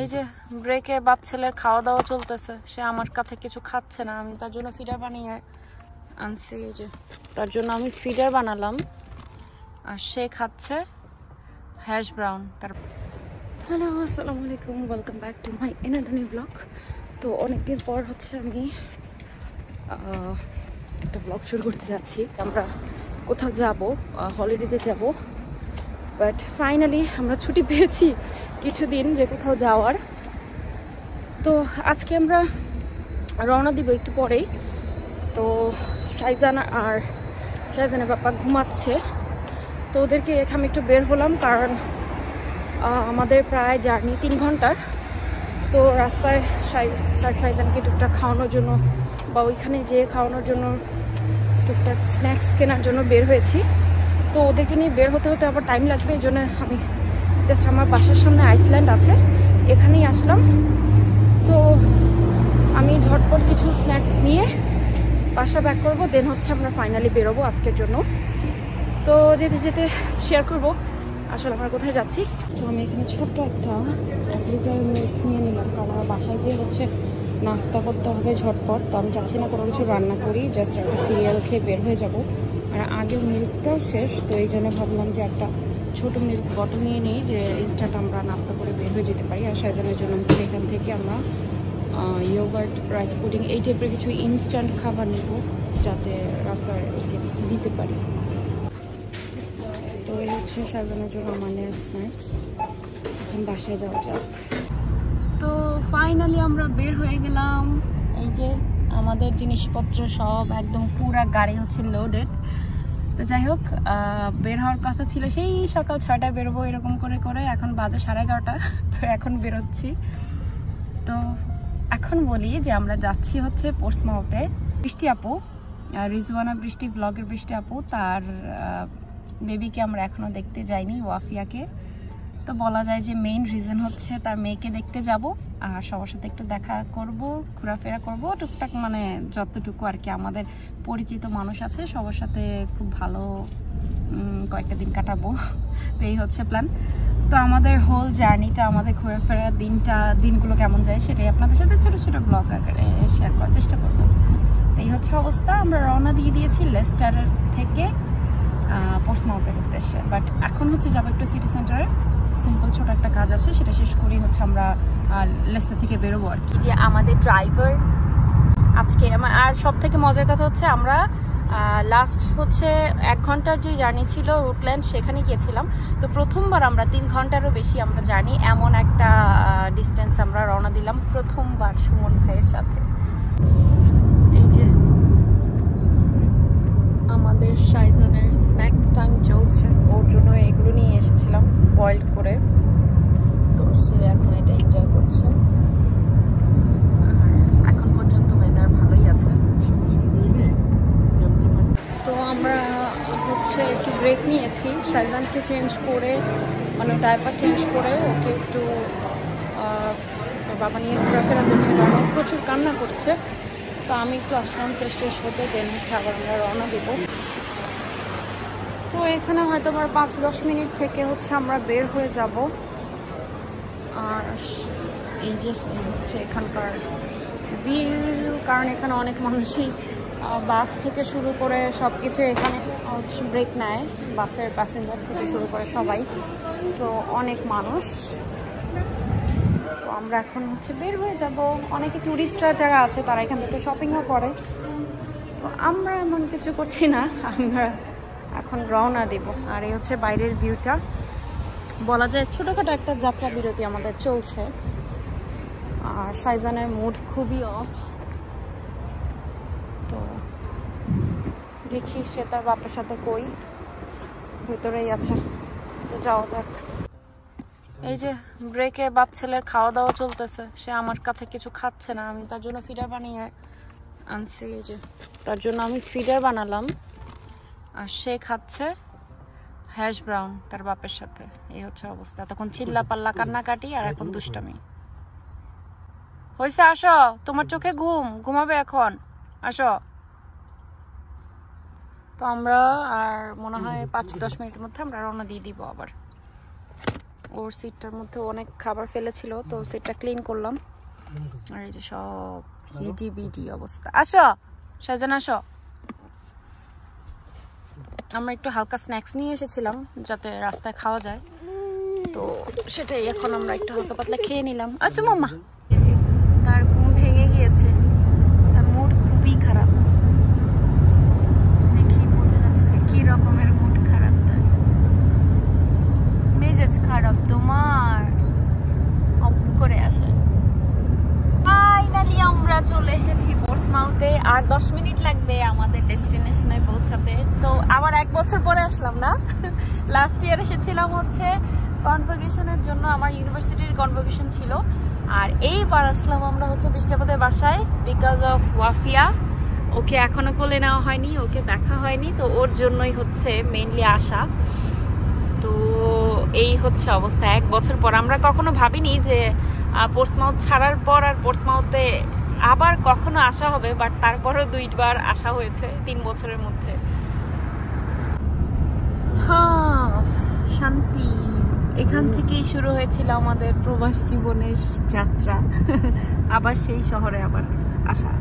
এই যে ব্রেকে বাপ ছেলের খাওয়া দাওয়া চলতেছে। সে আমার কাছে কিছু খাচ্ছে না, আমি তার জন্য ফিডার বানিয়ে আনছি। এই যে তার জন্য আমি ফিডার বানালাম আর সে খাচ্ছে হ্যাশ ব্রাউন। তার হ্যালো, আসসালামু আলাইকুম, welcome back to my another new blog. তো অনেকদিন পর হচ্ছে আমি একটা ব্লগ শুরু করতে যাচ্ছি। আমরা কোথাও যাব, হলিডেতে যাব, বাট ফাইনালি আমরা ছুটি পেয়েছি কিছুদিন যে কোথাও যাওয়ার। তো আজকে আমরা রওনা দিব একটু পরেই। তো শাইজানের বাবা ঘুমাচ্ছে, তো ওদেরকে রেখে আমি একটু বের হলাম, কারণ আমাদের প্রায় জার্নি 3 ঘন্টার। তো রাস্তায় শাইজানকে টুকটাক খাওয়ানোর জন্য বা ওইখানে যেয়ে খাওয়ানোর জন্য টুকটাক স্ন্যাক্স কেনার জন্য বের হয়েছি। তো ওদেরকে নিয়ে বের হতে হতে আবার টাইম লাগবে, এই জন্য আমি জাস্ট আমার বাসার সামনে আইসল্যান্ড আছে, এখানেই আসলাম। তো আমি ঝটপট কিছু স্ন্যাক্স নিয়ে বাসা ব্যাক করবো, দেন হচ্ছে আমরা ফাইনালি বেরোবো আজকের জন্য। তো যেতে যেতে শেয়ার করবো আসলে আমরা কোথায় যাচ্ছি। তো আমি এখানে ছোট্ট একটা 1 লিটার মিল্ক নিয়ে নিলাম, কারণ আমার বাসায় যে হচ্ছে নাস্তা করতে হবে ঝটপট। তো আমি চাচ্ছি না কোনো কিছু রান্না করি, জাস্ট একটা সিরিয়াল খেয়ে বের হয়ে যাব। আর আগের মিল্কটাও শেষ, তো এই জন্য ভাবলাম যে একটা ছোটো মিল্ক বটল নিয়ে নিই, যে ইনস্ট্যান্ট আমরা নাস্তা করে বের হয়ে যেতে পারি। আর শাইজানের জন্য হচ্ছে এখান থেকে আমরা ইয়োগার্ট, রাইস পুডিং এই টাইপের কিছু ইনস্ট্যান্ট খাবার নিব, যাতে রাস্তায় দিতে পারি। তো এই হচ্ছে শাইজানের জন্য আমাদের স্ন্যাক্স। এখন বাসায় যাওয়া যাক। তো ফাইনালি আমরা বের হয়ে গেলাম। এই যে আমাদের জিনিসপত্র সব একদম পুরা গাড়ি হচ্ছে লোডেড। তো যাই হোক, বের হওয়ার কথা ছিল সেই সকাল 6টায় বেরোবো এরকম করে করে, এখন বাজে 11:30। তো এখন বেরোচ্ছি। তো এখন বলি যে আমরা যাচ্ছি হচ্ছে পোর্টসমাউথে। বৃষ্টি আপু, রিজওয়ানা বৃষ্টি ব্লগের বৃষ্টি আপু, তার বেবিকে আমরা এখনো দেখতে যাইনি, ওয়াফিয়াকে। তো বলা যায় যে মেইন রিজন হচ্ছে তার মেয়েকে দেখতে যাব, আর সবার সাথে একটু দেখা করব, ঘোরাফেরা করব টুকটাক, মানে যতটুকু আর কি আমাদের পরিচিত মানুষ আছে সবার সাথে খুব ভালো কয়েকটা দিন কাটাবো। তো এই হচ্ছে প্ল্যান। তো আমাদের হোল জার্নিটা, আমাদের ঘোরাফেরা দিনগুলো কেমন যায় সেটাই আপনাদের সাথে ছোটো ছোটো ব্লগ আকারে শেয়ার করার চেষ্টা করব। তো এই হচ্ছে অবস্থা। আমরা রওনা দিয়ে দিয়েছি লেস্টারের থেকে পোর্টসমাউথের উদ্দেশ্যে, বাট এখন হচ্ছে যাবো একটু সিটি সেন্টারে। সিম্পল ছোট একটা কাজ আছে, সেটা শেষ করেই হচ্ছে আমরা লেস্টার থেকে বেরোবো আর কি। যে আমাদের ড্রাইভার আজকে আর সব থেকে মজার কথা হচ্ছে আমরা লাস্ট হচ্ছে 1 ঘন্টার যে জার্নি ছিল রুটল্যান্ড, সেখানে গিয়েছিলাম। তো প্রথমবার আমরা 3 ঘন্টারও বেশি আমরা জার্নি, এমন একটা ডিস্টেন্স আমরা রওনা দিলাম প্রথমবার সুমন ভাইয়ের সাথে। এই যে আমাদের শাইজানের স্ন্যাক টাইম চলছে, ওর জন্য এগুলো নিয়ে এসেছিলাম বয়েলড করে। তো সে এখন এটা এনজয় করছে। এখন পর্যন্ত ওয়েদার ভালোই আছে। তো আমরা হচ্ছে একটু ব্রেক নিয়েছি, শাইজানকে চেঞ্জ করে, মানে ডায়পার চেঞ্জ করে ওকে একটু বাবা নিয়ে ঘোরাফেরা করছে, কারণ ও প্রচুর কান্না করছে। তো আমি একটু আসলাম ফ্রেশ হতে, দেন হচ্ছে আবার আমরা রওনা দেবো। তো এখানে হয়তো আবার 5-10 মিনিট থেকে হচ্ছে আমরা বের হয়ে যাব। আর এই যে হচ্ছে এখানকার ভিউ, কারণ এখানে অনেক মানুষই বাস থেকে শুরু করে সব কিছু এখানে হচ্ছে ব্রেক নেয়, বাসের প্যাসেঞ্জার থেকে শুরু করে সবাই। তো অনেক মানুষ। তো আমরা এখন হচ্ছে বের হয়ে যাব। অনেকে ট্যুরিস্টরা যারা আছে তারা এখান থেকে শপিংও করে। তো আমরা এমন কিছু করছি না, আমরা এখন রওনা দেব। আর এই হচ্ছে বাইরের ভিউটা, বলা যায় ছোটোখাটো একটা যাত্রা বিরতি আমাদের চলছে। আর শাইজানের মুড খুবই অফ, তো দেখি সে তার বাপের সাথে কই, ভেতরেই আছে। তো যাওয়া যাক। এই যে ব্রেকে বাপ ছেলের খাওয়া দাওয়া চলতেছে, সে আমার কাছে কিছু খাচ্ছে না, আমি তার জন্য ফিডার বানিয়ে আনছি। এই যে তার জন্য আমি ফিডার বানালাম আর সে খাচ্ছে হ্যাশ ব্রাউন তার বাপের সাথে। এই হচ্ছে অবস্থা। তখন চিল্লা পাল্লা কান্নাকাটি, আর এখন দুষ্টামি হয়েছে। আসো, তোমার চোখে ঘুমাবে এখন, আসো। তো আমরা আর মনে হয় 5-10 মিনিটের মধ্যে আমরা রওনা দিয়ে দিব আবার। ওর সিটটার মধ্যে অনেক খাবার ফেলেছিল, তো সিটটা ক্লিন করলাম। আর এই যে সব হিজিবিজি অবস্থা। আসো শাহজান, আসো। আমরা একটু হালকা স্ন্যাক্স নিয়ে এসেছিলাম যাতে রাস্তায় খাওয়া যায়, তো সেটাই এখন আমরা একটু হালকা পাতলা খেয়ে নিলাম। আসো মাম্মা। তার ঘুম ভেঙে গিয়েছে, তার মুড খুবই খারাপ। দেখি বোঝা যাচ্ছে কি রকমের মুড খারাপ তার। মেজাজ খারাপ তোমার, অপ করে আছে। ফাইনালি আমরা চলে এসেছি পোর্টসমাউথে। আর 10 মিনিট লাগবে আমাদের ডেস্টিনেশনে পৌঁছাতে। তো আবার 1 বছর পরে আসলাম না, লাস্ট ইয়ার এসেছিলাম হচ্ছে কনভোকেশনের জন্য, আমার ইউনিভার্সিটির কনভোকেশন ছিল। আর এইবার আসলাম আমরা হচ্ছে বৃষ্টিপাতের বাসায়, বিকজ অফ ওয়াফিয়া। ওকে এখনো কোলে নেওয়া হয়নি, ওকে দেখা হয়নি, তো ওর জন্যই হচ্ছে মেইনলি আসা। তো এই হচ্ছে অবস্থা 1 বছর পর। আমরা কখনো ভাবিনি যে পোর্টসমাউথ ছাড়ার পর আর পোর্টসমাউথে আবার কখনো আসা হবে, বাট তারপরেও 2বার আসা হয়েছে 3 বছরের মধ্যে। হ্যাঁ, শান্তি। এখান থেকেই শুরু হয়েছিল আমাদের প্রবাস জীবনের যাত্রা, আবার সেই শহরে আবার আসা।